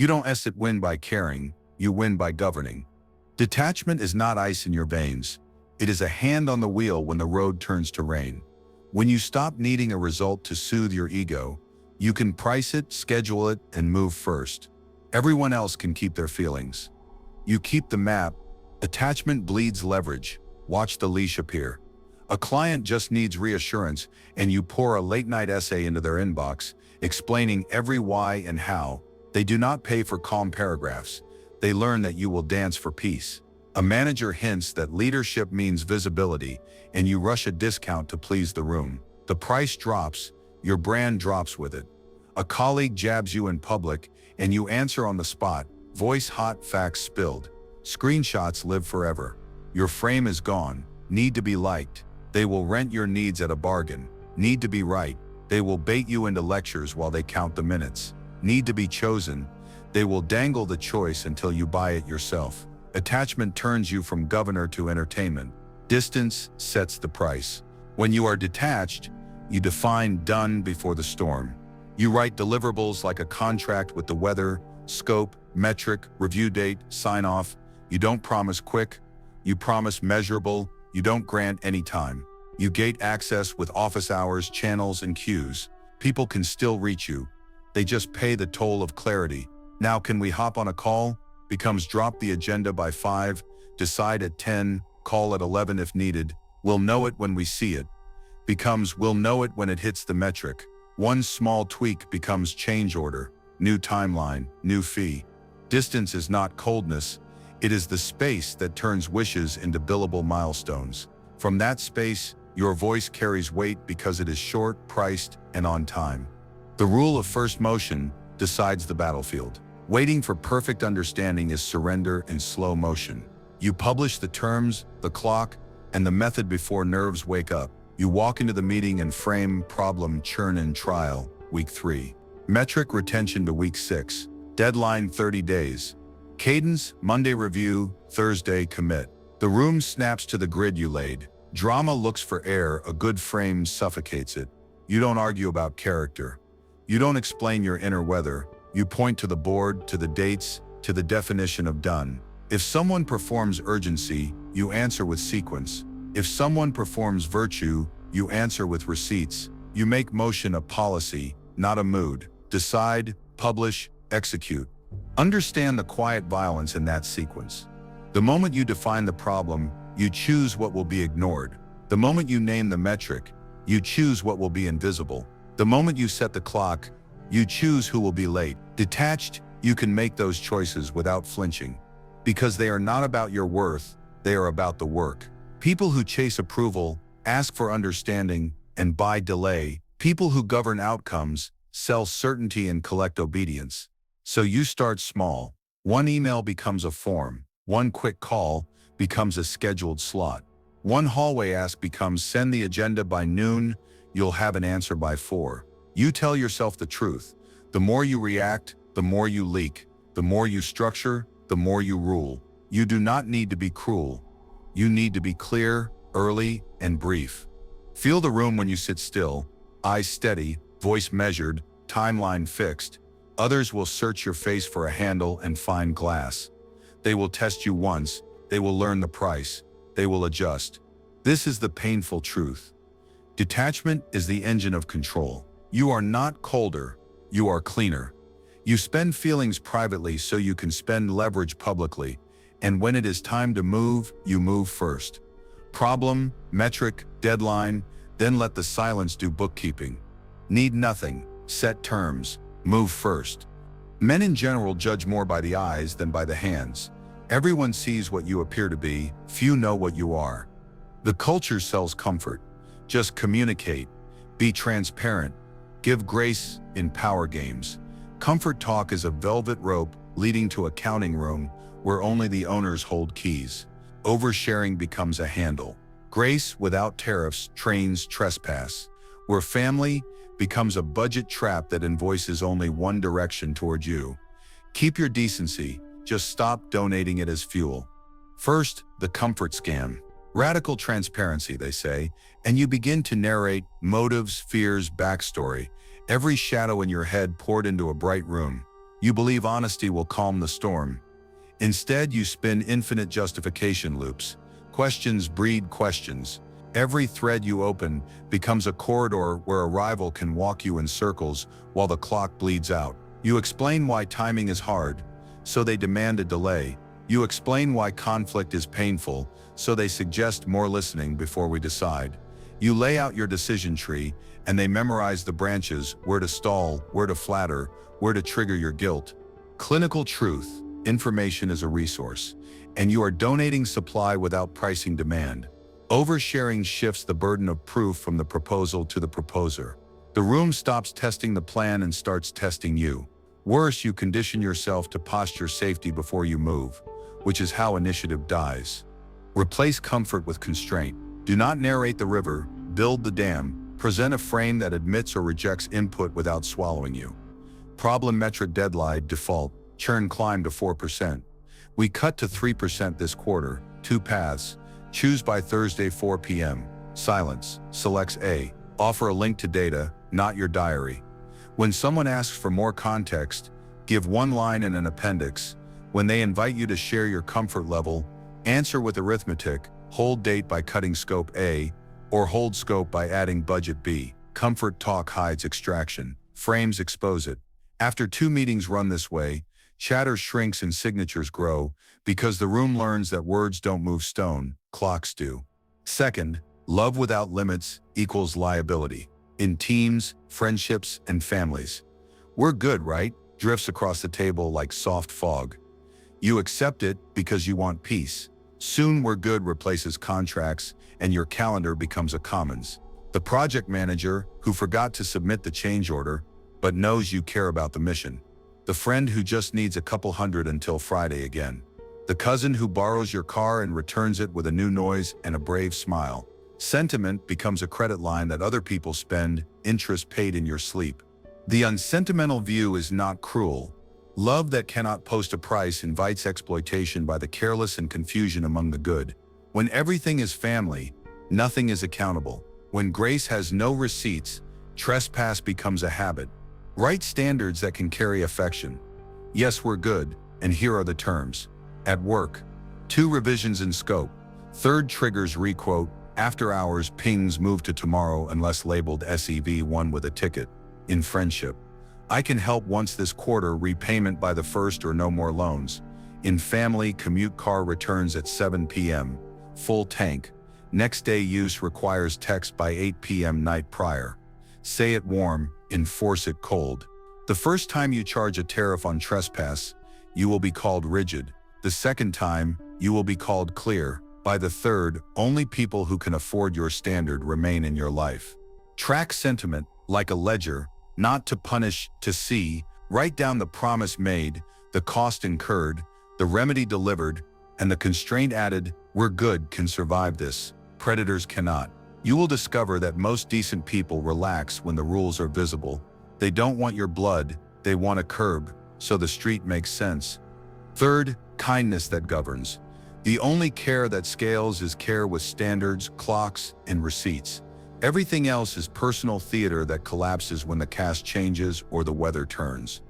You don't win by caring, you win by governing. Detachment is not ice in your veins. It is a hand on the wheel when the road turns to rain. When you stop needing a result to soothe your ego, you can price it, schedule it, and move first. Everyone else can keep their feelings. You keep the map. Attachment bleeds leverage. Watch the leash appear. A client just needs reassurance, and you pour a late-night essay into their inbox, explaining every why and how. They do not pay for calm paragraphs. They learn that you will dance for peace. A manager hints that leadership means visibility, and you rush a discount to please the room. The price drops, your brand drops with it. A colleague jabs you in public, and you answer on the spot, voice hot, facts spilled. Screenshots live forever. Your frame is gone. Need to be liked. They will rent your needs at a bargain. Need to be right. They will bait you into lectures while they count the minutes. Need to be chosen. They will dangle the choice until you buy it yourself. Attachment turns you from governor to entertainment. Distance sets the price. When you are detached, you define done before the storm. You write deliverables like a contract with the weather, scope, metric, review date, sign off. You don't promise quick. You promise measurable. You don't grant any time. You gate access with office hours, channels, and queues. People can still reach you. They just pay the toll of clarity. Now can we hop on a call? Becomes drop the agenda by 5, decide at 10, call at 11 if needed. We'll know it when we see it. Becomes we'll know it when it hits the metric. One small tweak becomes change order, new timeline, new fee. Distance is not coldness. It is the space that turns wishes into billable milestones. From that space, your voice carries weight because it is short, priced, and on time. The rule of first motion decides the battlefield. Waiting for perfect understanding is surrender in slow motion. You publish the terms, the clock, and the method before nerves wake up. You walk into the meeting and frame problem churn in trial, week 3. Metric retention to week 6. Deadline 30 days. Cadence, Monday review, Thursday commit. The room snaps to the grid you laid. Drama looks for air, a good frame suffocates it. You don't argue about character. You don't explain your inner weather. You point to the board, to the dates, to the definition of done. If someone performs urgency, you answer with sequence. If someone performs virtue, you answer with receipts. You make motion a policy, not a mood. Decide, publish, execute. Understand the quiet violence in that sequence. The moment you define the problem, you choose what will be ignored. The moment you name the metric, you choose what will be invisible. The moment you set the clock, you choose who will be late. Detached, you can make those choices without flinching. Because they are not about your worth, they are about the work. People who chase approval, ask for understanding, and buy delay. People who govern outcomes, sell certainty and collect obedience. So you start small. One email becomes a form. One quick call becomes a scheduled slot. One hallway ask becomes send the agenda by noon, you'll have an answer by 4. You tell yourself the truth. The more you react, the more you leak. The more you structure, the more you rule. You do not need to be cruel. You need to be clear, early, and brief. Feel the room when you sit still, eyes steady, voice measured, timeline fixed. Others will search your face for a handle and find glass. They will test you once. They will learn the price. They will adjust. This is the painful truth. Detachment is the engine of control. You are not colder, you are cleaner. You spend feelings privately so you can spend leverage publicly, and when it is time to move, you move first. Problem, metric, deadline, then let the silence do bookkeeping. Need nothing, set terms, move first. Men in general judge more by the eyes than by the hands. Everyone sees what you appear to be, few know what you are. The culture sells comfort. Just communicate, be transparent, give grace in power games. Comfort talk is a velvet rope leading to a counting room where only the owners hold keys. Oversharing becomes a handle. Grace without tariffs trains trespass. Where family becomes a budget trap that invoices only one direction toward you. Keep your decency, just stop donating it as fuel. First, the comfort scam. Radical transparency, they say, and you begin to narrate motives, fears, backstory, every shadow in your head poured into a bright room. You believe honesty will calm the storm. Instead, you spin infinite justification loops. Questions breed questions. Every thread you open becomes a corridor where a rival can walk you in circles while the clock bleeds out. You explain why timing is hard, so they demand a delay. You explain why conflict is painful, so they suggest more listening before we decide. You lay out your decision tree, and they memorize the branches, where to stall, where to flatter, where to trigger your guilt. Clinical truth: information is a resource, and you are donating supply without pricing demand. Oversharing shifts the burden of proof from the proposal to the proposer. The room stops testing the plan and starts testing you. Worse, you condition yourself to posture safety before you move, which is how initiative dies. Replace comfort with constraint. Do not narrate the river, build the dam, present a frame that admits or rejects input without swallowing you. Problem metric deadline default, churn climb to 4%. We cut to 3% this quarter, 2 paths. Choose by Thursday 4 p.m. Silence, selects A. Offer a link to data, not your diary. When someone asks for more context, give one line and an appendix. When they invite you to share your comfort level, answer with arithmetic, hold date by cutting scope A, or hold scope by adding budget B. Comfort talk hides extraction. Frames expose it. After 2 meetings run this way, chatter shrinks and signatures grow, because the room learns that words don't move stone, clocks do. Second, love without limits equals liability. In teams, friendships, and families. "We're good, right?" drifts across the table like soft fog. You accept it because you want peace. Soon "we're good" replaces contracts, and your calendar becomes a commons. The project manager who forgot to submit the change order, but knows you care about the mission. The friend who just needs a couple hundred until Friday again. The cousin who borrows your car and returns it with a new noise and a brave smile. Sentiment becomes a credit line that other people spend, interest paid in your sleep. The unsentimental view is not cruel. Love that cannot post a price invites exploitation by the careless and confusion among the good. When everything is family, nothing is accountable. When grace has no receipts, trespass becomes a habit. Write standards that can carry affection. Yes, we're good, and here are the terms. At work, 2 revisions in scope. 3rd triggers requote. After hours pings move to tomorrow unless labeled SEV1 with a ticket. In friendship, I can help once this quarter, repayment by the 1st or no more loans. In family, commute car returns at 7 p.m. Full tank. Next day use requires text by 8 p.m. night prior. Say it warm, enforce it cold. The first time you charge a tariff on trespass, you will be called rigid. The second time, you will be called clear. By the third, only people who can afford your standard remain in your life. Track sentiment like a ledger, not to punish, to see. Write down the promise made, the cost incurred, the remedy delivered, and the constraint added. "We're good" can survive this. Predators cannot. You will discover that most decent people relax when the rules are visible. They don't want your blood, they want a curb, so the street makes sense. Third, kindness that governs. The only care that scales is care with standards, clocks, and receipts. Everything else is personal theater that collapses when the cast changes or the weather turns.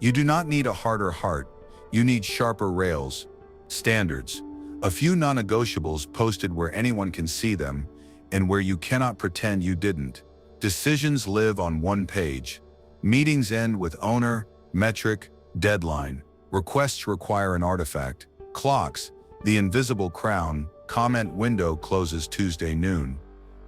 You do not need a harder heart, you need sharper rails. Standards. A few non-negotiables posted where anyone can see them, and where you cannot pretend you didn't. Decisions live on one page. Meetings end with owner, metric, deadline. Requests require an artifact. Clocks, the invisible crown. Comment window closes Tuesday noon.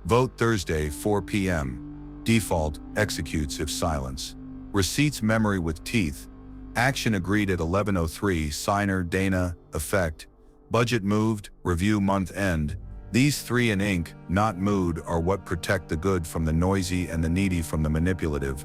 Vote Thursday 4 p.m. Default, executes if silence. Receipts memory with teeth. Action agreed at 11:03. Signer Dana. Effect. Budget moved. Review month end. These 3 in ink, not mood, are what protect the good from the noisy and the needy from the manipulative.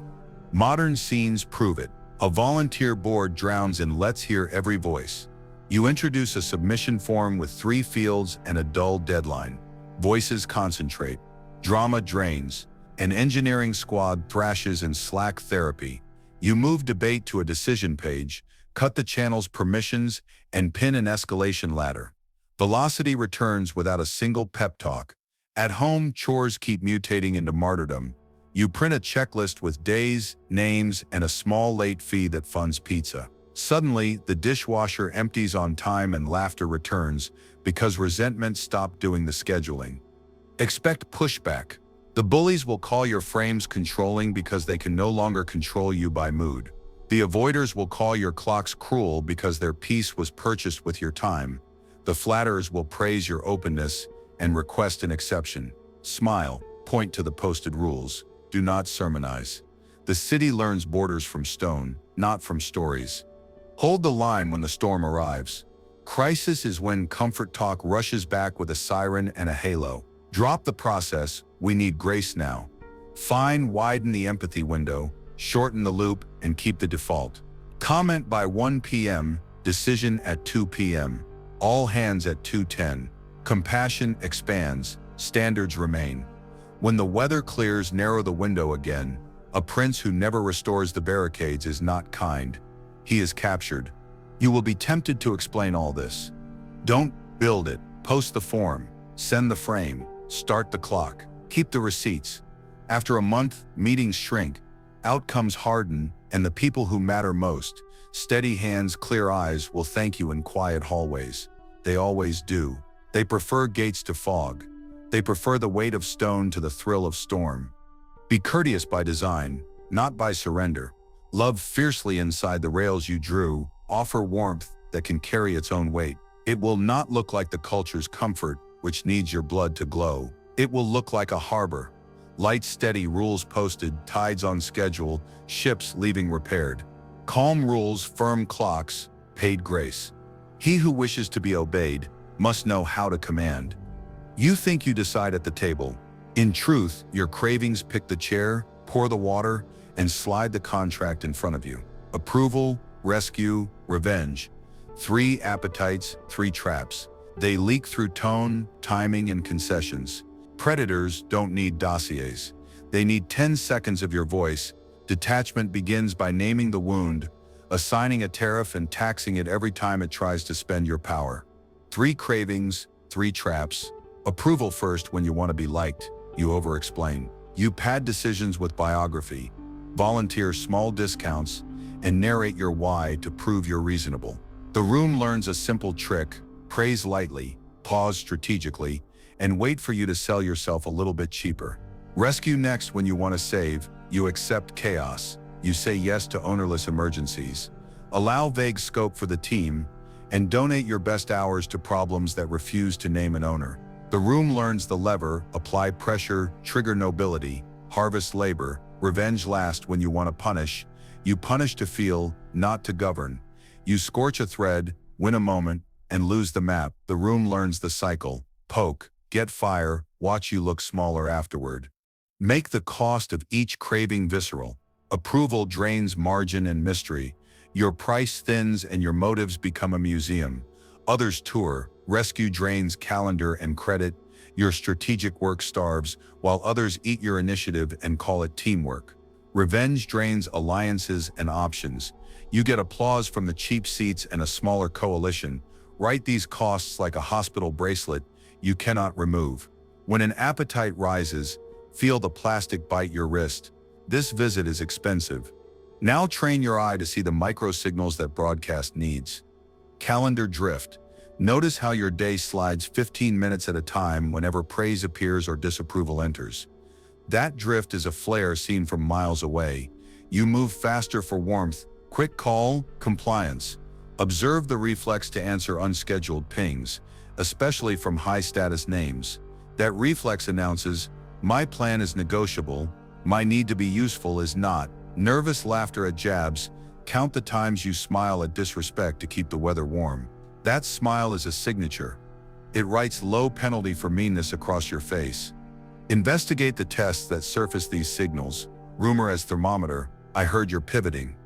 Modern scenes prove it. A volunteer board drowns in "let's hear every voice." You introduce a submission form with 3 fields and a dull deadline. Voices concentrate. Drama drains. An engineering squad thrashes in Slack therapy. You move debate to a decision page, cut the channel's permissions, and pin an escalation ladder. Velocity returns without a single pep talk. At home, chores keep mutating into martyrdom. You print a checklist with days, names, and a small late fee that funds pizza. Suddenly, the dishwasher empties on time and laughter returns because resentment stopped doing the scheduling. Expect pushback. The bullies will call your frames controlling because they can no longer control you by mood. The avoiders will call your clocks cruel because their peace was purchased with your time. The flatterers will praise your openness and request an exception. Smile, point to the posted rules. Do not sermonize. The city learns borders from stone, not from stories. Hold the line when the storm arrives. Crisis is when comfort talk rushes back with a siren and a halo. Drop the process, we need grace now. Widen the empathy window, shorten the loop, and keep the default. Comment by 1 p.m., decision at 2 p.m., all hands at 2:10. Compassion expands, standards remain. When the weather clears, narrow the window again. A prince who never restores the barricades is not kind. He is captured. You will be tempted to explain all this. Don't build it. Post the form. Send the frame. Start the clock. Keep the receipts. After a month, meetings shrink. Outcomes harden, and the people who matter most, steady hands, clear eyes, will thank you in quiet hallways. They always do. They prefer gates to fog. They prefer the weight of stone to the thrill of storm. Be courteous by design, not by surrender. Love fiercely inside the rails you drew. Offer warmth that can carry its own weight. It will not look like the culture's comfort, which needs your blood to glow. It will look like a harbor. Light, steady, rules posted, tides on schedule, ships leaving repaired. Calm rules, firm clocks, paid grace. He who wishes to be obeyed must know how to command. You think you decide at the table. In truth, your cravings pick the chair, pour the water, and slide the contract in front of you. Approval, rescue, revenge. 3 appetites, 3 traps. They leak through tone, timing, and concessions. Predators don't need dossiers. They need 10 seconds of your voice. Detachment begins by naming the wound, assigning a tariff and taxing it every time it tries to spend your power. 3 cravings, 3 traps. Approval first when you want to be liked. You over-explain. You pad decisions with biography. Volunteer small discounts and narrate your why to prove you're reasonable. The room learns a simple trick: praise lightly, pause strategically, and wait for you to sell yourself a little bit cheaper. Rescue next when you want to save. You accept chaos. You say yes to ownerless emergencies. Allow vague scope for the team, and donate your best hours to problems that refuse to name an owner. The room learns the lever: apply pressure, trigger nobility, harvest labor, revenge last when you want to punish. You punish to feel, not to govern. You scorch a thread, win a moment, and lose the map. The room learns the cycle: poke, get fire, watch you look smaller afterward. Make the cost of each craving visceral. Approval drains margin and mystery. Your price thins and your motives become a museum. Others tour. Rescue drains calendar and credit. Your strategic work starves, while others eat your initiative and call it teamwork. Revenge drains alliances and options. You get applause from the cheap seats and a smaller coalition. Write these costs like a hospital bracelet you cannot remove. When an appetite rises, feel the plastic bite your wrist. This visit is expensive. Now train your eye to see the micro signals that broadcast needs. Calendar drift. Notice how your day slides 15 minutes at a time whenever praise appears or disapproval enters. That drift is a flare seen from miles away. You move faster for warmth. Quick call, compliance. Observe the reflex to answer unscheduled pings, especially from high-status names. That reflex announces, my plan is negotiable, my need to be useful is not. Nervous laughter at jabs. Count the times you smile at disrespect to keep the weather warm. That smile is a signature. It writes low penalty for meanness across your face. Investigate the tests that surface these signals. Rumor as thermometer: I heard you're pivoting.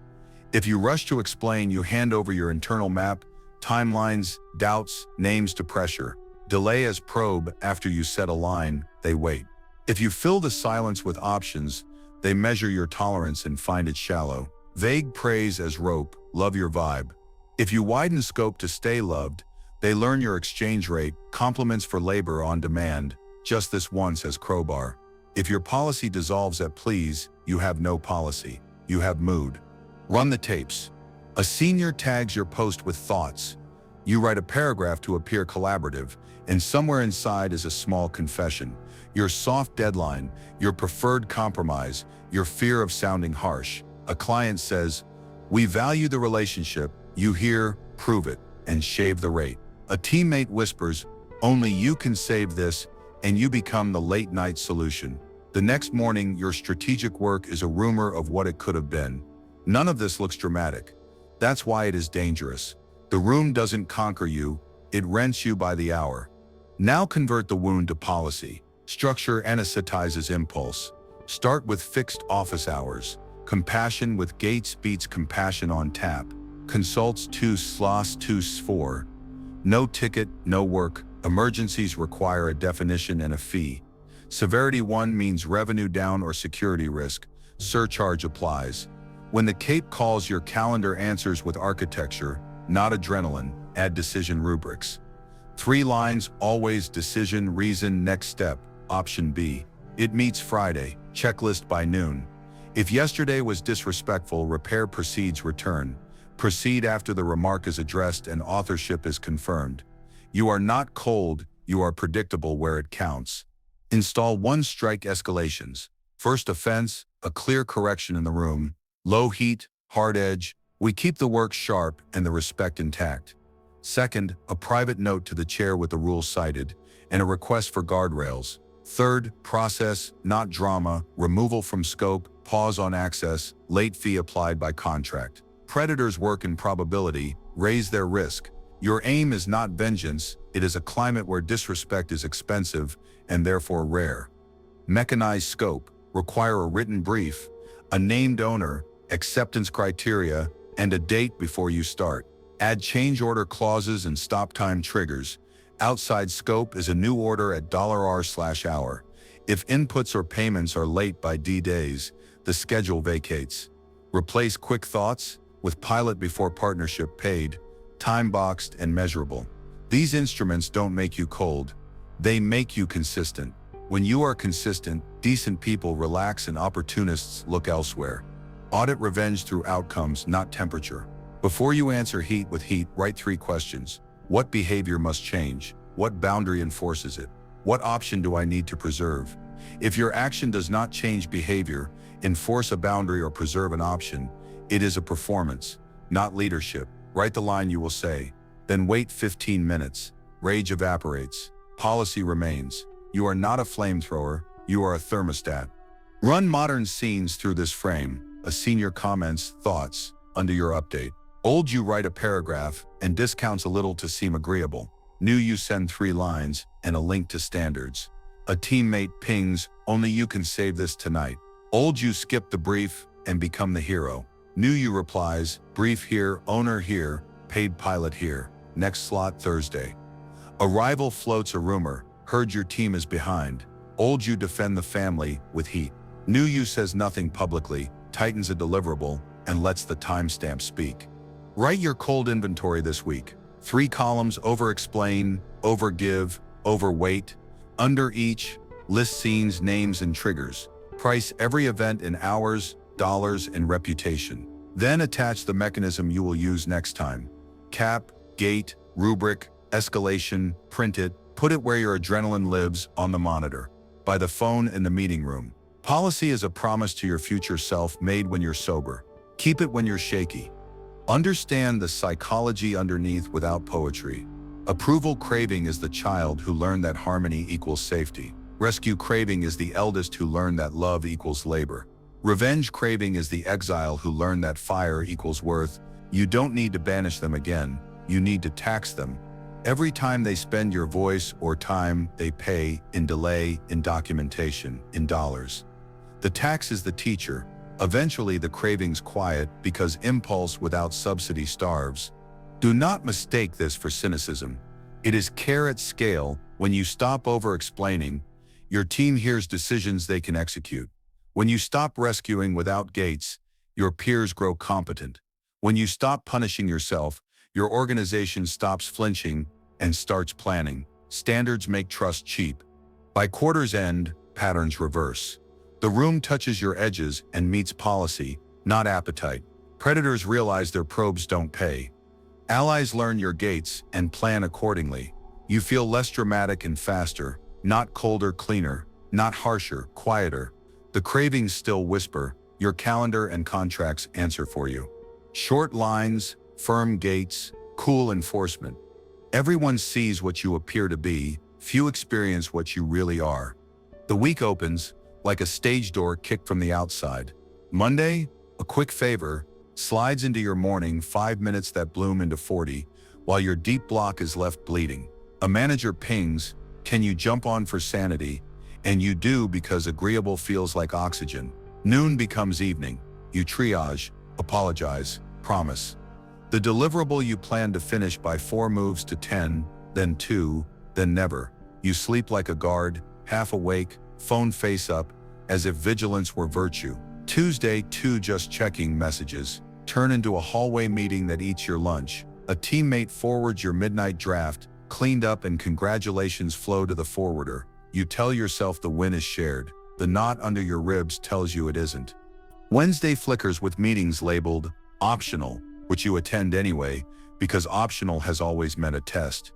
If you rush to explain, you hand over your internal map, timelines, doubts, names to pressure. Delay as probe: after you set a line, they wait. If you fill the silence with options, they measure your tolerance and find it shallow. Vague praise as rope: love your vibe. If you widen scope to stay loved, they learn your exchange rate: compliments for labor on demand, just this once as crowbar. If your policy dissolves at please, you have no policy. You have mood. Run the tapes. A senior tags your post with thoughts. You write a paragraph to appear collaborative, and somewhere inside is a small confession. Your soft deadline, your preferred compromise, your fear of sounding harsh. A client says, "We value the relationship." You hear, "Prove it," and shave the rate. A teammate whispers, "Only you can save this," and you become the late-night solution. The next morning, your strategic work is a rumor of what it could have been. None of this looks dramatic. That's why it is dangerous. The room doesn't conquer you, it rents you by the hour. Now convert the wound to policy. Structure anesthetizes impulse. Start with fixed office hours. Compassion with gates beats compassion on tap. Consults 2/4. No ticket, no work. Emergencies require a definition and a fee. Severity 1 means revenue down or security risk. Surcharge applies. When the cape calls, your calendar answers with architecture, not adrenaline. Add decision rubrics. 3 lines, always decision, reason, next step. Option B. It meets Friday. Checklist by noon. If yesterday was disrespectful, repair precedes return. Proceed after the remark is addressed and authorship is confirmed. You are not cold, you are predictable where it counts. Install 1-strike escalations. First offense, a clear correction in the room. Low heat, hard edge, we keep the work sharp and the respect intact. Second, a private note to the chair with the rules cited, and a request for guardrails. Third, process, not drama, removal from scope, pause on access, late fee applied by contract. Predators work in probability, raise their risk. Your aim is not vengeance, it is a climate where disrespect is expensive and therefore rare. Mechanized scope, require a written brief, a named owner, acceptance criteria, and a date before you start. Add change order clauses and stop time triggers. Outside scope is a new order at $R/hour. If inputs or payments are late by D days, the schedule vacates. Replace quick thoughts with pilot before partnership paid, time-boxed and measurable. These instruments don't make you cold, they make you consistent. When you are consistent, decent people relax and opportunists look elsewhere. Audit revenge through outcomes, not temperature. Before you answer heat with heat, write 3 questions. What behavior must change? What boundary enforces it? What option do I need to preserve? If your action does not change behavior, enforce a boundary or preserve an option, it is a performance, not leadership. Write the line you will say, then wait 15 minutes. Rage evaporates. Policy remains. You are not a flamethrower, you are a thermostat. Run modern scenes through this frame. A senior comments, thoughts, under your update. Old you write a paragraph and discounts a little to seem agreeable. New you send 3 lines and a link to standards. A teammate pings, only you can save this tonight. Old you skip the brief and become the hero. New you replies, brief here, owner here, paid pilot here. Next slot Thursday. Arrival floats a rumor, heard your team is behind. Old you defend the family with heat. New you says nothing publicly, tightens a deliverable, and lets the timestamp speak. Write your cold inventory this week. 3 columns, over-explain, over-give, overweight. Under each, list scenes, names, and triggers. Price every event in hours, dollars, and reputation. Then attach the mechanism you will use next time. Cap, gate, rubric, escalation, print it, put it where your adrenaline lives, on the monitor, by the phone in the meeting room. Policy is a promise to your future self made when you're sober. Keep it when you're shaky. Understand the psychology underneath without poetry. Approval craving is the child who learned that harmony equals safety. Rescue craving is the eldest who learned that love equals labor. Revenge craving is the exile who learned that fire equals worth. You don't need to banish them again, you need to tax them. Every time they spend your voice or time, they pay, in delay, in documentation, in dollars. The tax is the teacher. Eventually the cravings quiet because impulse without subsidy starves. Do not mistake this for cynicism. It is care at scale. When you stop over-explaining, your team hears decisions they can execute. When you stop rescuing without gates, your peers grow competent. When you stop punishing yourself, your organization stops flinching and starts planning. Standards make trust cheap. By quarter's end, patterns reverse. The room touches your edges and meets policy, not appetite. Predators realize their probes don't pay. Allies learn your gates and plan accordingly. You feel less dramatic and faster, not colder, cleaner, not harsher, quieter. The cravings still whisper, your calendar and contracts answer for you. Short lines, firm gates, cool enforcement. Everyone sees what you appear to be, few experience what you really are. The week opens, like a stage door kicked from the outside. Monday, a quick favor, slides into your morning, 5 minutes that bloom into 40, while your deep block is left bleeding. A manager pings, can you jump on for sanity? And you do because agreeable feels like oxygen. Noon becomes evening. You triage, apologize, promise. The deliverable you plan to finish by 4 moves to 10, then 2, then never. You sleep like a guard, half awake, phone face up, as if vigilance were virtue. Tuesday, 2 just checking messages, turn into a hallway meeting that eats your lunch. A teammate forwards your midnight draft, cleaned up, and congratulations flow to the forwarder. You tell yourself the win is shared. The knot under your ribs tells you it isn't. Wednesday flickers with meetings labeled optional, which you attend anyway, because optional has always meant a test.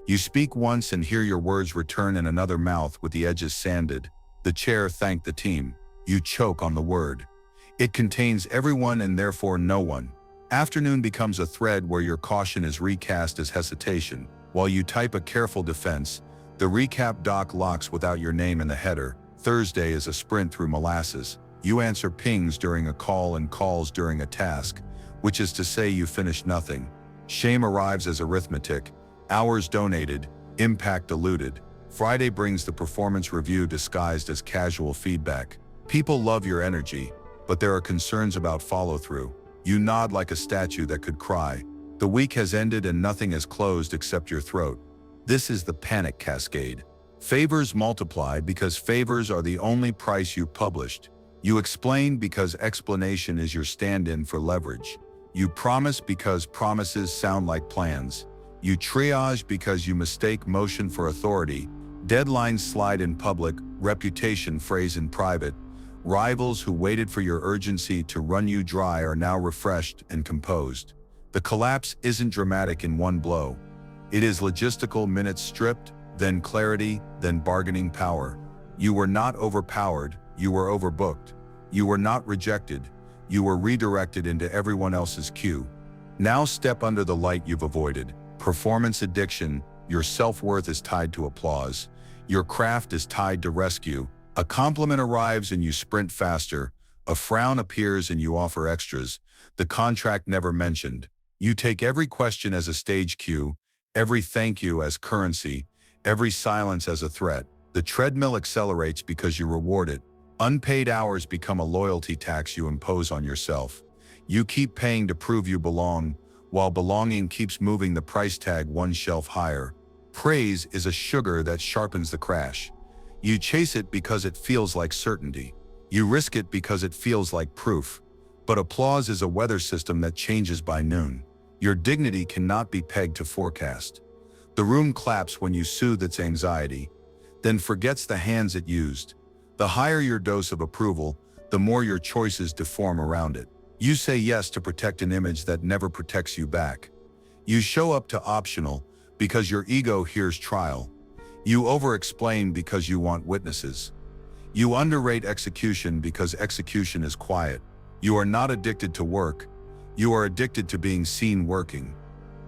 You speak once and hear your words return in another mouth with the edges sanded. The chair thanked the team. You choke on the word. It contains everyone and therefore no one. Afternoon becomes a thread where your caution is recast as hesitation. While you type a careful defense, the recap doc locks without your name in the header. Thursday is a sprint through molasses. You answer pings during a call and calls during a task, which is to say you finish nothing. Shame arrives as arithmetic, hours donated, impact diluted. Friday brings the performance review disguised as casual feedback. People love your energy, but there are concerns about follow-through. You nod like a statue that could cry. The week has ended and nothing has closed except your throat. This is the panic cascade. Favors multiply because favors are the only price you published. You explain because explanation is your stand-in for leverage. You promise because promises sound like plans. You triage because you mistake motion for authority. Deadlines slide in public, reputation phrase in private. Rivals who waited for your urgency to run you dry are now refreshed and composed. The collapse isn't dramatic in one blow. It is logistical minutes stripped, then clarity, then bargaining power. You were not overpowered, you were overbooked. You were not rejected, you were redirected into everyone else's queue. Now step under the light you've avoided. Performance addiction, your self-worth is tied to applause. Your craft is tied to rescue. A compliment arrives and you sprint faster. A frown appears and you offer extras. The contract never mentioned. You take every question as a stage cue, every thank you as currency, every silence as a threat. The treadmill accelerates because you reward it. Unpaid hours become a loyalty tax you impose on yourself. You keep paying to prove you belong, while belonging keeps moving the price tag one shelf higher. Praise is a sugar that sharpens the crash. You chase it because it feels like certainty. You risk it because it feels like proof. But applause is a weather system that changes by noon. Your dignity cannot be pegged to forecast. The room claps when you soothe its anxiety, then forgets the hands it used. The higher your dose of approval, the more your choices deform around it. You say yes to protect an image that never protects you back. You show up to optional because your ego hears trial. You over-explain because you want witnesses. You underrate execution because execution is quiet. You are not addicted to work. You are addicted to being seen working.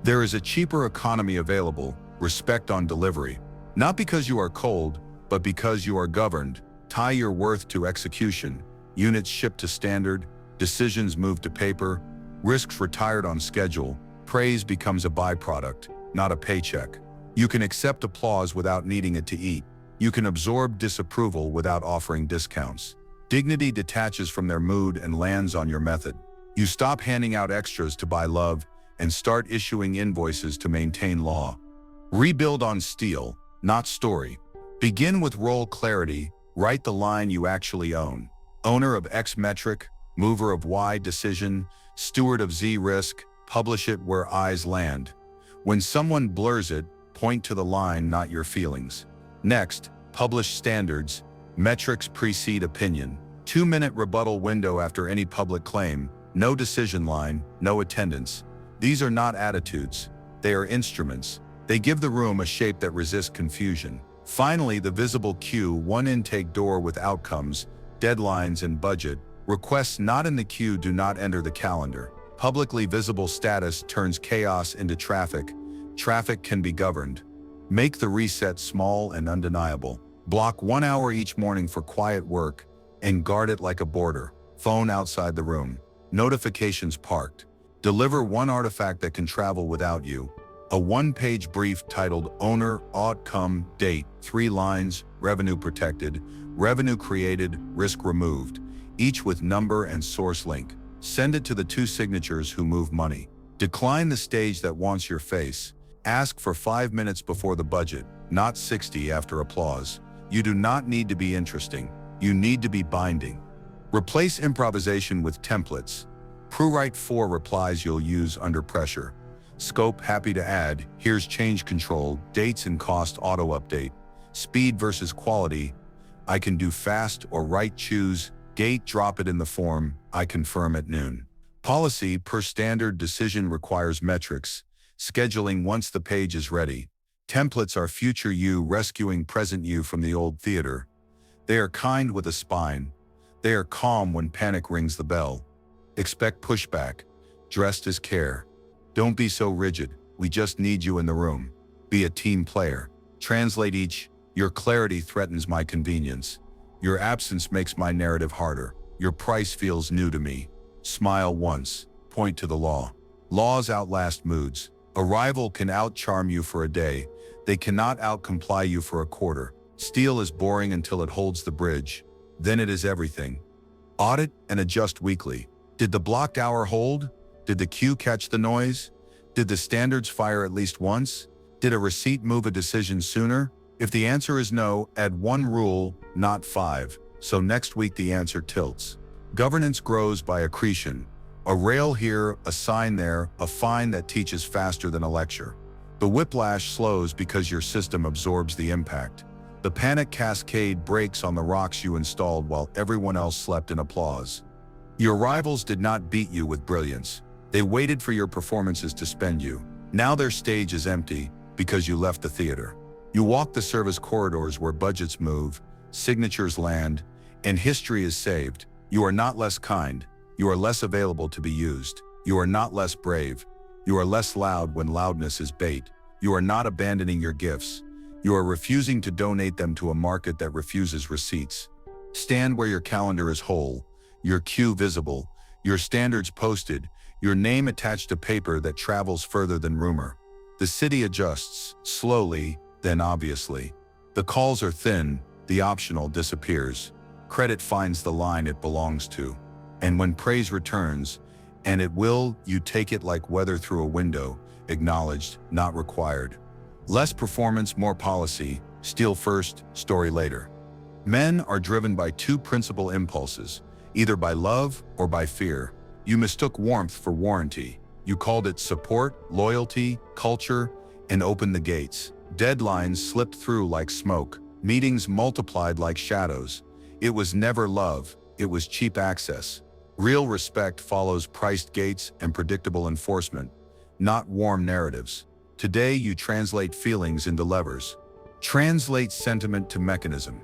There is a cheaper economy available, respect on delivery. Not because you are cold, but because you are governed. Tie your worth to execution. Units shipped to standard, decisions moved to paper, risks retired on schedule. Praise becomes a byproduct, not a paycheck. You can accept applause without needing it to eat. You can absorb disapproval without offering discounts. Dignity detaches from their mood and lands on your method. You stop handing out extras to buy love and start issuing invoices to maintain law. Rebuild on steel, not story. Begin with role clarity. Write the line you actually own. Owner of X metric, mover of Y decision, steward of Z risk, publish it where eyes land. When someone blurs it, point to the line, not your feelings. Next, publish standards. Metrics precede opinion. 2-minute rebuttal window after any public claim. No decision line, no attendance. These are not attitudes. They are instruments. They give the room a shape that resists confusion. Finally, the visible queue, one intake door with outcomes, deadlines, and budget. Requests not in the queue do not enter the calendar. Publicly visible status turns chaos into traffic. Traffic can be governed. Make the reset small and undeniable. Block 1 hour each morning for quiet work and guard it like a border. Phone outside the room. Notifications parked. Deliver one artifact that can travel without you. A one-page brief titled Owner, Outcome, Date, 3 lines, Revenue Protected, Revenue Created, Risk Removed, each with number and source link. Send it to the 2 signatures who move money. Decline the stage that wants your face. Ask for 5 minutes before the budget, not 60 after applause. You do not need to be interesting. You need to be binding. Replace improvisation with templates. Write 4 replies you'll use under pressure. Scope, happy to add, here's change control, dates and cost auto update. Speed versus quality, I can do fast or write choose. Gate, drop it in the form, I confirm at noon. Policy, per standard decision requires metrics. Scheduling once the page is ready. Templates are future you rescuing present you from the old theater. They are kind with a spine. They are calm when panic rings the bell. Expect pushback, dressed as care. Don't be so rigid, we just need you in the room. Be a team player. Translate each, your clarity threatens my convenience. Your absence makes my narrative harder. Your price feels new to me. Smile once, point to the law. Laws outlast moods. Arrival can outcharm you for a day. They cannot outcomply you for a quarter. Steel is boring until it holds the bridge. Then it is everything. Audit and adjust weekly. Did the blocked hour hold? Did the queue catch the noise? Did the standards fire at least once? Did a receipt move a decision sooner? If the answer is no, add 1 rule, not 5. So next week the answer tilts. Governance grows by accretion. A rail here, a sign there, a fine that teaches faster than a lecture. The whiplash slows because your system absorbs the impact. The panic cascade breaks on the rocks you installed while everyone else slept in applause. Your rivals did not beat you with brilliance. They waited for your performances to spend you. Now their stage is empty because you left the theater. You walk the service corridors where budgets move, signatures land, and history is saved. You are not less kind. You are less available to be used. You are not less brave. You are less loud when loudness is bait. You are not abandoning your gifts. You are refusing to donate them to a market that refuses receipts. Stand where your calendar is whole, your queue visible, your standards posted, your name attached to paper that travels further than rumor. The city adjusts, slowly, then obviously. The calls are thin, the optional disappears. Credit finds the line it belongs to. And when praise returns, and it will, you take it like weather through a window, acknowledged, not required. Less performance, more policy, steal first, story later. Men are driven by 2 principal impulses, either by love or by fear. You mistook warmth for warranty. You called it support, loyalty, culture, and opened the gates. Deadlines slipped through like smoke. Meetings multiplied like shadows. It was never love, it was cheap access. Real respect follows priced gates and predictable enforcement, not warm narratives. Today you translate feelings into levers. Translate sentiment to mechanism.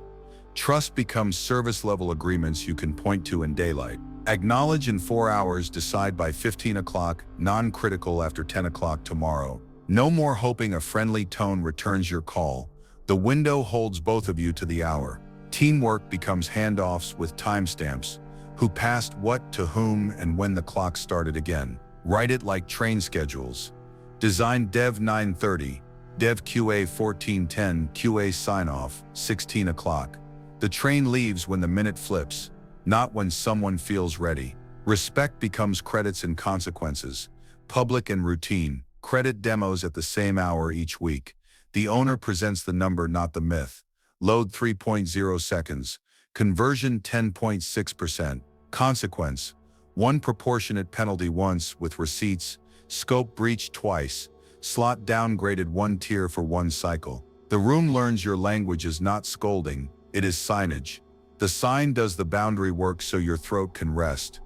Trust becomes service-level agreements you can point to in daylight. Acknowledge in 4 hours, decide by 15 o'clock, non-critical after 10 o'clock tomorrow. No more hoping a friendly tone returns your call. The window holds both of you to the hour. Teamwork becomes handoffs with timestamps. Who passed what to whom and when the clock started again. Write it like train schedules. Design Dev 9:30, Dev QA 14:10, QA sign-off, 16 o'clock. The train leaves when the minute flips, not when someone feels ready. Respect becomes credits and consequences. Public and routine. Credit demos at the same hour each week. The owner presents the number, not the myth. Load 3.0 seconds. Conversion 10.6%. Consequence: 1 proportionate penalty once with receipts. Scope breached twice. Slot downgraded 1 tier for 1 cycle. The room learns your language is not scolding, it is signage. The sign does the boundary work so your throat can rest.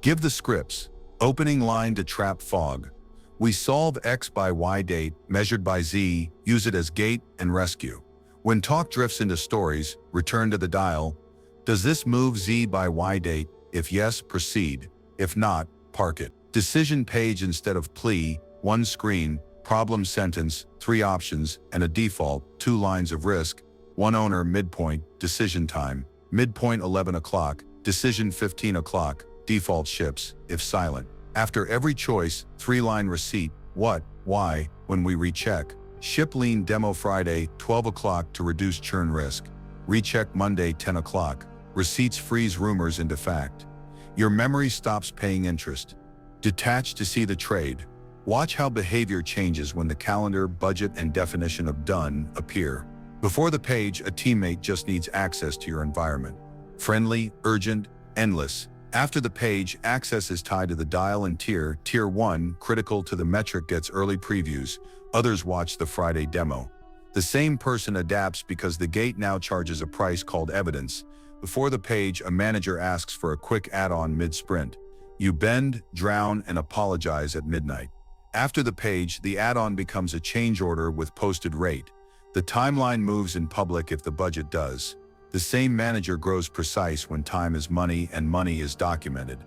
Give the scripts. Opening line to trap fog. We solve X by Y date, measured by Z, use it as gate and rescue. When talk drifts into stories, return to the dial. Does this move Z by Y date? If yes, proceed. If not, park it. Decision page instead of plea, one screen, problem sentence, 3 options, and a default, 2 lines of risk, one owner midpoint, decision time, midpoint 11 o'clock, decision 15 o'clock, default ships, if silent. After every choice, 3-line receipt, what, why, when we recheck. Ship lean demo Friday, 12 o'clock to reduce churn risk. Recheck Monday, 10 o'clock. Receipts freeze rumors into fact. Your memory stops paying interest. Detach to see the trade. Watch how behavior changes when the calendar, budget, and definition of done appear. Before the page, a teammate just needs access to your environment. Friendly, urgent, endless. After the page, access is tied to the dial and tier. Tier 1, critical to the metric, gets early previews. Others watch the Friday demo. The same person adapts because the gate now charges a price called evidence. Before the page, a manager asks for a quick add-on mid-sprint. You bend, drown, and apologize at midnight. After the page, the add-on becomes a change order with posted rate. The timeline moves in public if the budget does. The same manager grows precise when time is money and money is documented.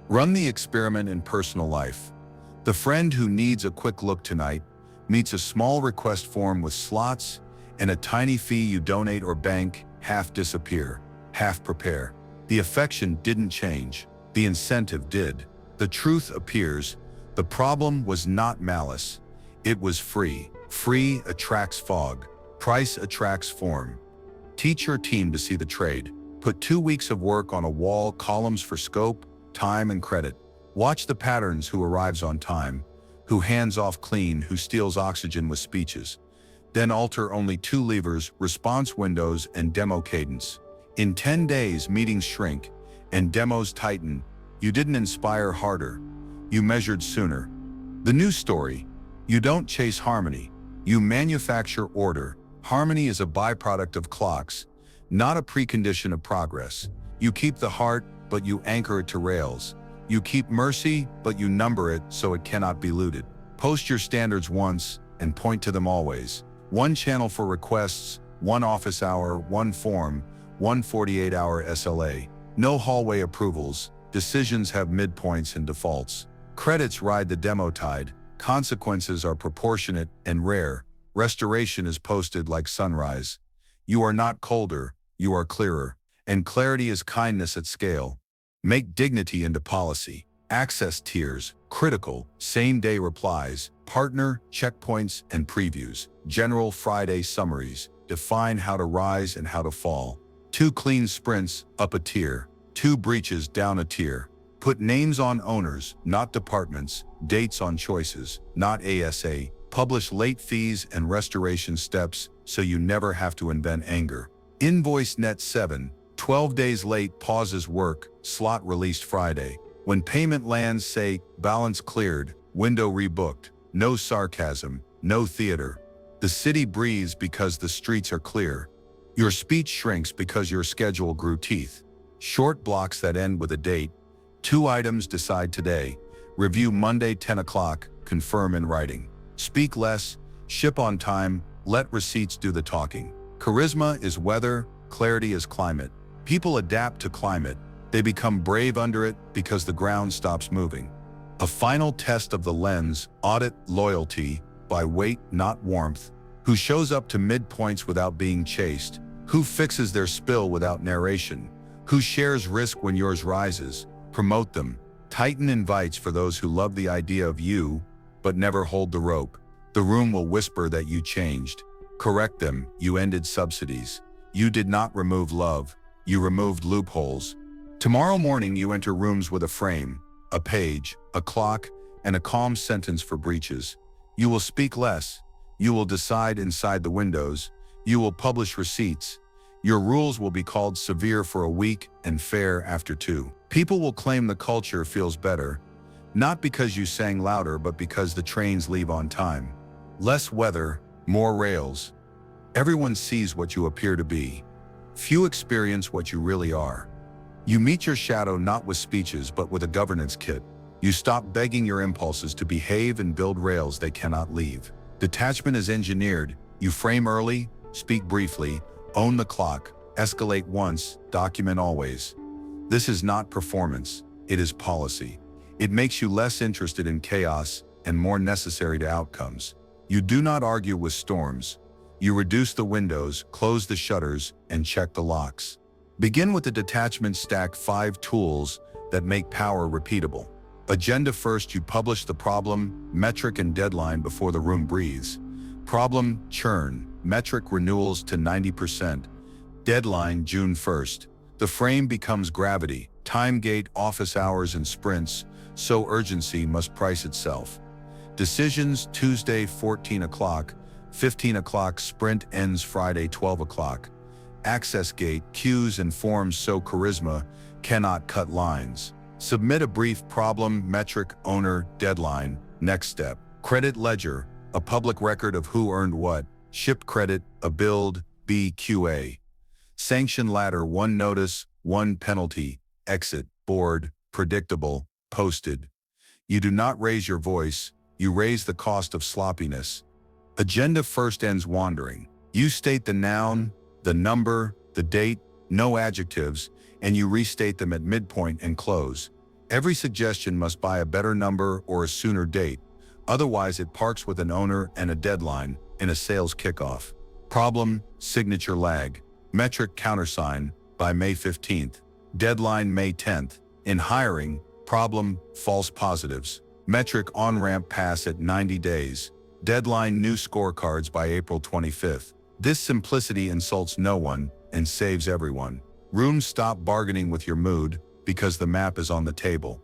Run the experiment in personal life. The friend who needs a quick look tonight meets a small request form with slots and a tiny fee. You donate or bank, half disappear, half prepare. The affection didn't change. The incentive did. The truth appears. The problem was not malice. It was free. Free attracts fog. Price attracts form. Teach your team to see the trade. Put 2 weeks of work on a wall, columns for scope, time, and credit. Watch the patterns: who arrives on time, who hands off clean, who steals oxygen with speeches. Then alter only 2 levers: response windows and demo cadence. In 10 days, meetings shrink and demos tighten. You didn't inspire harder. You measured sooner. The new story: you don't chase harmony. You manufacture order. Harmony is a byproduct of clocks, not a precondition of progress. You keep the heart, but you anchor it to rails. You keep mercy, but you number it so it cannot be looted. Post your standards once and point to them always. 1 channel for requests, 1 office hour, 1 form, 1 48-hour SLA. No hallway approvals. Decisions have midpoints and defaults. Credits ride the demo tide. Consequences are proportionate and rare. Restoration is posted like sunrise. You are not colder, you are clearer. And clarity is kindness at scale. Make dignity into policy. Access tiers, critical, same-day replies, partner, checkpoints, and previews. General Friday summaries. Define how to rise and how to fall. 2 clean sprints, up a tier. 2 breaches, down a tier. Put names on owners, not departments. Dates on choices, not ASA. Publish late fees and restoration steps so you never have to invent anger. Invoice net 7, 12 days late, pauses work, slot released Friday. When payment lands, say, balance cleared, window rebooked. No sarcasm, no theater. The city breathes because the streets are clear. Your speech shrinks because your schedule grew teeth. Short blocks that end with a date. 2 items, decide today. Review Monday, 10 o'clock, confirm in writing. Speak less, ship on time, let receipts do the talking. Charisma is weather, clarity is climate. People adapt to climate. They become brave under it because the ground stops moving. A final test of the lens: audit loyalty by weight, not warmth. Who shows up to midpoints without being chased? Who fixes their spill without narration? Who shares risk when yours rises? Promote them. Tighten invites for those who love the idea of you, but never hold the rope. The room will whisper that you changed. Correct them: you ended subsidies. You did not remove love, you removed loopholes. Tomorrow morning you enter rooms with a frame, a page, a clock, and a calm sentence for breaches. You will speak less. You will decide inside the windows. You will publish receipts. Your rules will be called severe for a week and fair after 2. People will claim the culture feels better, not because you sang louder, but because the trains leave on time. Less weather, more rails. Everyone sees what you appear to be. Few experience what you really are. You meet your shadow not with speeches but with a governance kit. You stop begging your impulses to behave and build rails they cannot leave. Detachment is engineered. You frame early, speak briefly, own the clock, escalate once, document always. This is not performance, it is policy. It makes you less interested in chaos and more necessary to outcomes. You do not argue with storms. You reduce the windows, close the shutters, and check the locks. Begin with the detachment stack 5 tools that make power repeatable. Agenda first, you publish the problem, metric, and deadline before the room breathes. Problem, churn, metric renewals to 90%. Deadline, June 1st. The frame becomes gravity, time gate, office hours, and sprints, so urgency must price itself. Decisions, Tuesday, 14 o'clock, 15 o'clock, sprint ends Friday, 12 o'clock. Access gate, cues and forms, so charisma cannot cut lines. Submit a brief, problem, metric, owner, deadline, next step. Credit ledger, a public record of who earned what, shipped credit, a build, BQA. Sanction ladder, 1 notice, 1 penalty, exit, board, predictable, posted. You do not raise your voice, you raise the cost of sloppiness. Agenda first ends wandering. You state the noun, the number, the date, no adjectives, and you restate them at midpoint and close. Every suggestion must buy a better number or a sooner date, otherwise it parks with an owner and a deadline in a sales kickoff. Problem, signature lag, metric countersign by May 15th, deadline May 10th. In hiring, problem, false positives, metric on-ramp pass at 90 days, deadline new scorecards by April 25th. This simplicity insults no one and saves everyone. Rooms stop bargaining with your mood because the map is on the table.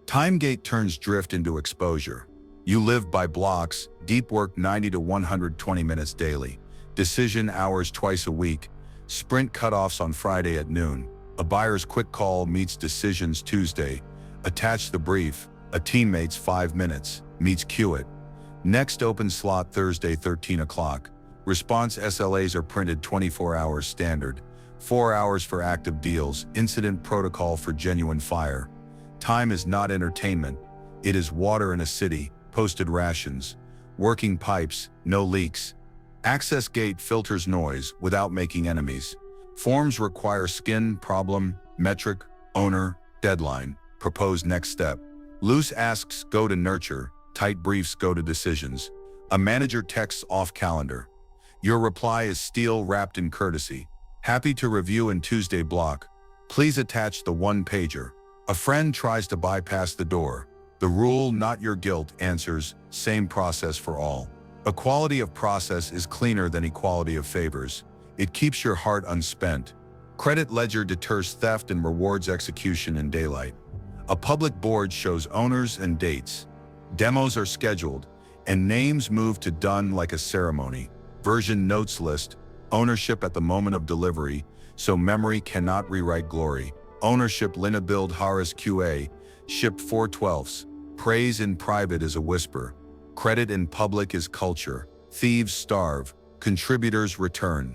Timegate turns drift into exposure. You live by blocks, deep work 90 to 120 minutes daily, decision hours twice a week, sprint cutoffs on Friday at noon. A buyer's quick call meets decisions Tuesday. Attach the brief, a teammate's 5 minutes, meets queue it. Next open slot Thursday 13 o'clock. Response SLAs are printed 24 hours standard, 4 hours for active deals, incident protocol for genuine fire. Time is not entertainment. It is water in a city, posted rations, working pipes, no leaks. Access gate filters noise without making enemies. Forms require skin, problem, metric, owner, deadline, propose next step. Loose asks go to nurture, tight briefs go to decisions. A manager texts off calendar. Your reply is steel wrapped in courtesy. Happy to review in Tuesday block. Please attach the 1-pager. A friend tries to bypass the door. The rule, not your guilt, answers, same process for all. Equality of process is cleaner than equality of favors. It keeps your heart unspent. Credit ledger deters theft and rewards execution in daylight. A public board shows owners and dates. Demos are scheduled, and names move to done like a ceremony. Version notes list, ownership at the moment of delivery, so memory cannot rewrite glory. Ownership Lina build Harris QA, shipped 4/12. Praise in private is a whisper. Credit in public is culture. Thieves starve, contributors return.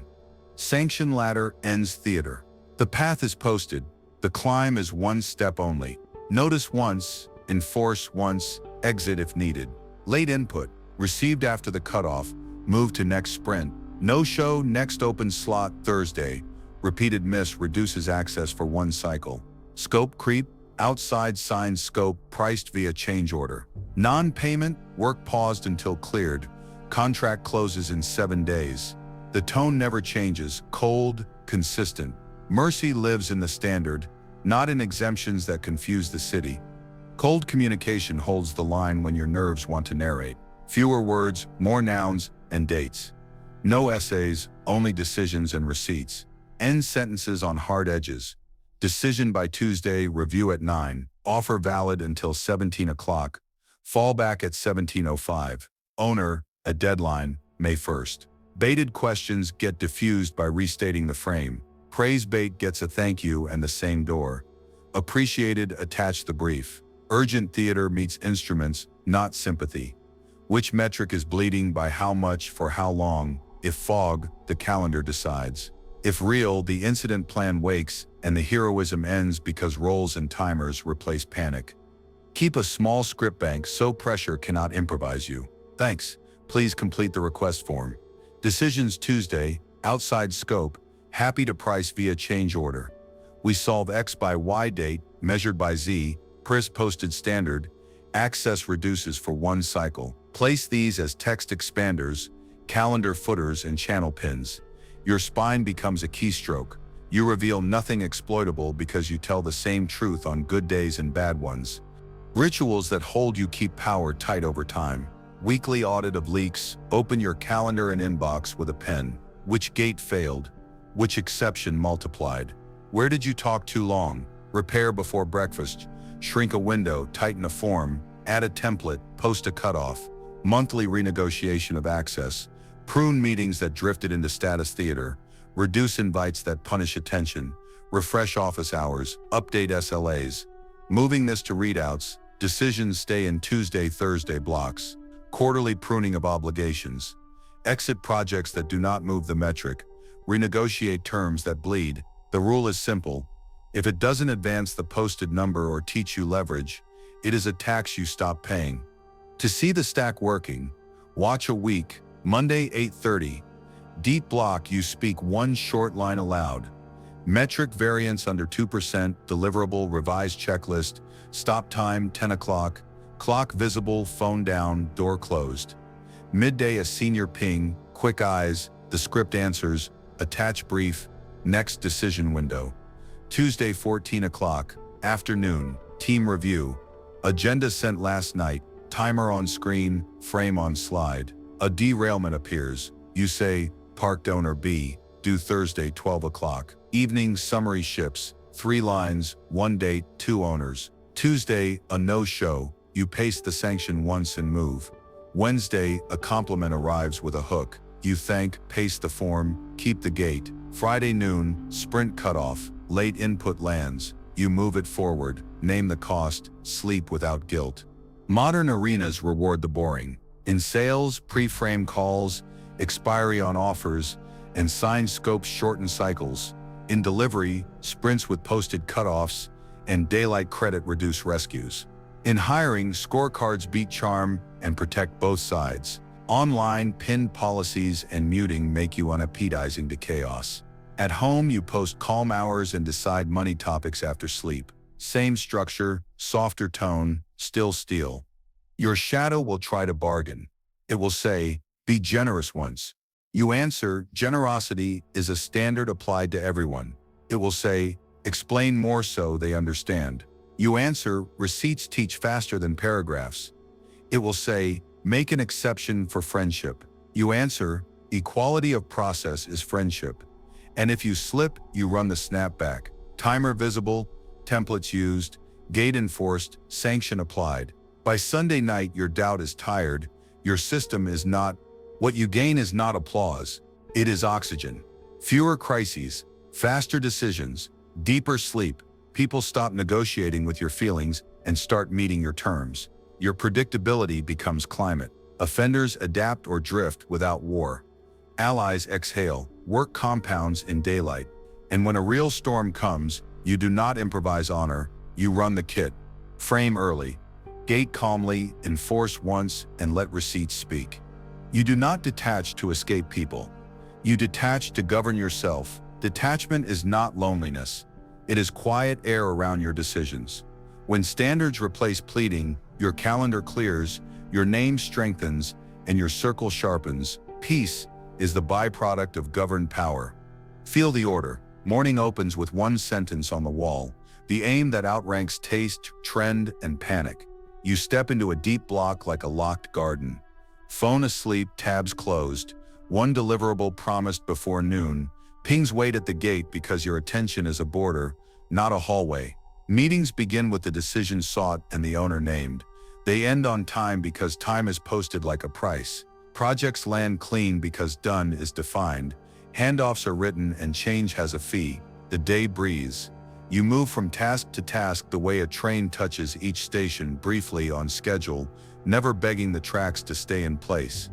Sanction ladder ends theater. The path is posted. The climb is 1 step only. Notice once, enforce once, exit if needed. Late input, received after the cutoff, move to next sprint. No show, next open slot Thursday. Repeated miss reduces access for 1 cycle. Scope creep, outside signed scope priced via change order. Non-payment, work paused until cleared. Contract closes in 7 days. The tone never changes, cold, consistent. Mercy lives in the standard, not in exemptions that confuse the city. Cold communication holds the line when your nerves want to narrate. Fewer words, more nouns and dates. No essays, only decisions and receipts. End sentences on hard edges. Decision by Tuesday, review at 9. Offer valid until 17 o'clock. Fallback at 17:05. Owner, a deadline, May 1st. Baited questions get diffused by restating the frame. Praise bait gets a thank you and the same door. Appreciated, attach the brief. Urgent theater meets instruments, not sympathy. Which metric is bleeding by how much for how long? If fog, the calendar decides. If real, the incident plan wakes and the heroism ends because roles and timers replace panic. Keep a small script bank so pressure cannot improvise you. Thanks. Please complete the request form. Decisions Tuesday, outside scope, happy to price via change order. We solve X by Y date, measured by Z, PRIS posted standard, access reduces for one cycle. Place these as text expanders, calendar footers and channel pins. Your spine becomes a keystroke. You reveal nothing exploitable because you tell the same truth on good days and bad ones. Rituals that hold you keep power tight over time. Weekly audit of leaks, open your calendar and inbox with a pen. Which gate failed? Which exception multiplied? Where did you talk too long? Repair before breakfast. Shrink a window, tighten a form, add a template, post a cutoff. Monthly renegotiation of access. Prune meetings that drifted into status theater. Reduce invites that punish attention. Refresh office hours, update SLAs. Moving this to readouts, decisions stay in Tuesday, Thursday blocks. Quarterly pruning of obligations. Exit projects that do not move the metric. Renegotiate terms that bleed. The rule is simple. If it doesn't advance the posted number or teach you leverage, it is a tax you stop paying. To see the stack working, watch a week, Monday 8:30. Deep block, you speak one short line aloud. Metric variance under 2%, deliverable revised checklist, stop time 10 o'clock, clock visible, phone down, door closed. Midday a senior ping, quick eyes, the script answers, attach brief, next decision window. Tuesday 14 o'clock, afternoon, team review. Agenda sent last night, timer on screen, frame on slide. A derailment appears. You say, parked owner B, due Thursday 12 o'clock. Evening summary ships, 3 lines, 1 date, 2 owners. Tuesday, a no-show. You paste the sanction once and move. Wednesday, a compliment arrives with a hook. You thank, paste the form, keep the gate. Friday noon, sprint cutoff, late input lands. You move it forward, name the cost, sleep without guilt. Modern arenas reward the boring. In sales, pre-frame calls, expiry on offers, and signed scopes shorten cycles. In delivery, sprints with posted cutoffs, and daylight credit reduce rescues. In hiring, scorecards beat charm and protect both sides. Online, pinned policies and muting make you unappetizing to chaos. At home, you post calm hours and decide money topics after sleep. Same structure, softer tone, still steel. Your shadow will try to bargain. It will say, be generous once. You answer, generosity is a standard applied to everyone. It will say, explain more so they understand. You answer, receipts teach faster than paragraphs. It will say, make an exception for friendship. You answer, equality of process is friendship. And if you slip, you run the snapback. Timer visible, templates used, gate enforced, sanction applied. By Sunday night, your doubt is tired. Your system is not. What you gain is not applause. It is oxygen. Fewer crises, faster decisions, deeper sleep. People stop negotiating with your feelings and start meeting your terms. Your predictability becomes climate. Offenders adapt or drift without war. Allies exhale, work compounds in daylight. And when a real storm comes, you do not improvise honor, you run the kit. Frame early. Gate calmly, enforce once, and let receipts speak. You do not detach to escape people. You detach to govern yourself. Detachment is not loneliness. It is quiet air around your decisions. When standards replace pleading, your calendar clears, your name strengthens, and your circle sharpens. Peace is the byproduct of governed power. Feel the order. Morning opens with one sentence on the wall, the aim that outranks taste, trend, and panic. You step into a deep block like a locked garden. Phone asleep, tabs closed, one deliverable promised before noon. Pings wait at the gate because your attention is a border, not a hallway. Meetings begin with the decision sought and the owner named. They end on time because time is posted like a price. Projects land clean because done is defined. Handoffs are written and change has a fee. The day breathes. You move from task to task the way a train touches each station briefly on schedule, never begging the tracks to stay in place.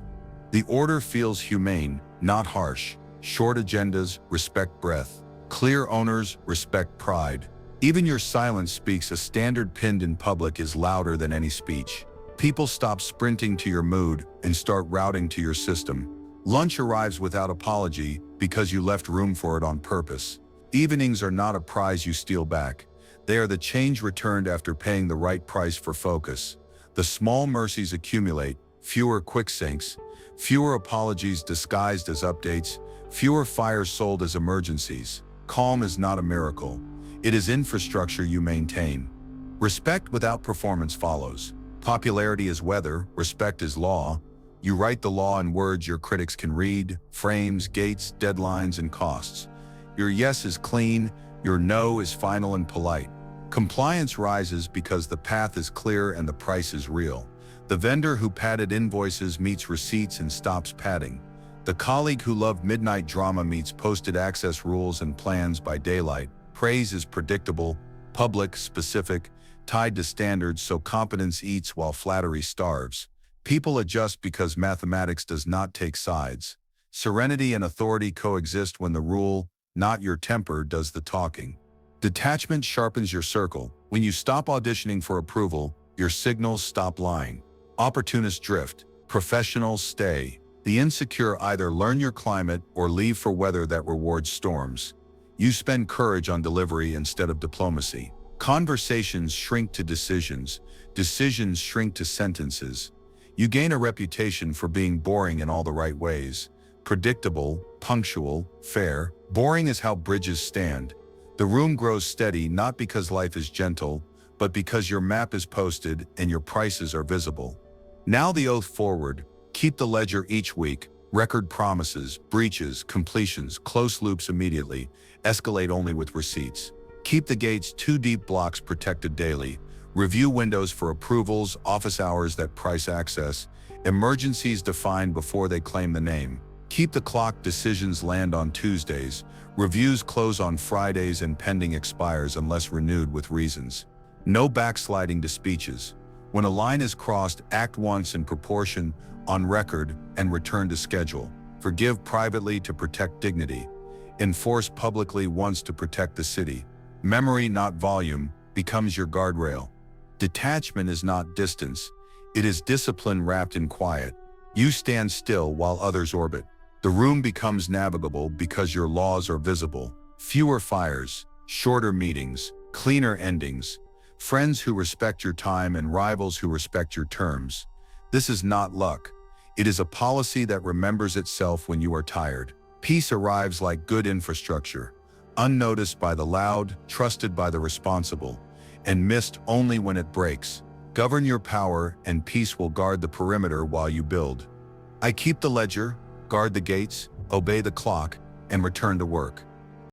The order feels humane, not harsh. Short agendas respect breadth. Clear owners respect pride. Even your silence speaks. A standard pinned in public is louder than any speech. People stop sprinting to your mood and start routing to your system. Lunch arrives without apology because you left room for it on purpose. Evenings are not a prize you steal back. They are the change returned after paying the right price for focus. The small mercies accumulate, fewer quick sinks, fewer apologies disguised as updates, fewer fires sold as emergencies. Calm is not a miracle. It is infrastructure you maintain. Respect without performance follows. Popularity is weather, respect is law. You write the law in words your critics can read, frames, gates, deadlines, and costs. Your yes is clean, your no is final and polite. Compliance rises because the path is clear and the price is real. The vendor who padded invoices meets receipts and stops padding. The colleague who loved midnight drama meets posted access rules and plans by daylight. Praise is predictable, public, specific, tied to standards, so competence eats while flattery starves. People adjust because mathematics does not take sides. Serenity and authority coexist when the rule, not your temper, does the talking. Detachment sharpens your circle. When you stop auditioning for approval, your signals stop lying. Opportunists drift. Professionals stay. The insecure either learn your climate or leave for weather that rewards storms. You spend courage on delivery instead of diplomacy. Conversations shrink to decisions. Decisions shrink to sentences. You gain a reputation for being boring in all the right ways. Predictable, punctual, fair. Boring is how bridges stand. The room grows steady not because life is gentle, but because your map is posted and your prices are visible. Now the oath forward. Keep the ledger each week. Record promises, breaches, completions, close loops immediately. Escalate only with receipts. Keep the gates 2 deep blocks protected daily. Review windows for approvals, office hours that price access. Emergencies defined before they claim the name. Keep the clock. Decisions land on Tuesdays. Reviews close on Fridays and pending expires unless renewed with reasons. No backsliding to speeches. When a line is crossed, act once in proportion, on record, and return to schedule. Forgive privately to protect dignity. Enforce publicly once to protect the city. Memory, not volume, becomes your guardrail. Detachment is not distance. It is discipline wrapped in quiet. You stand still while others orbit. The room becomes navigable because your laws are visible. Fewer fires, shorter meetings, cleaner endings. Friends who respect your time and rivals who respect your terms. This is not luck. It is a policy that remembers itself when you are tired. Peace arrives like good infrastructure, unnoticed by the loud, trusted by the responsible, and missed only when it breaks. Govern your power, and peace will guard the perimeter while you build. I keep the ledger, guard the gates, obey the clock, and return to work.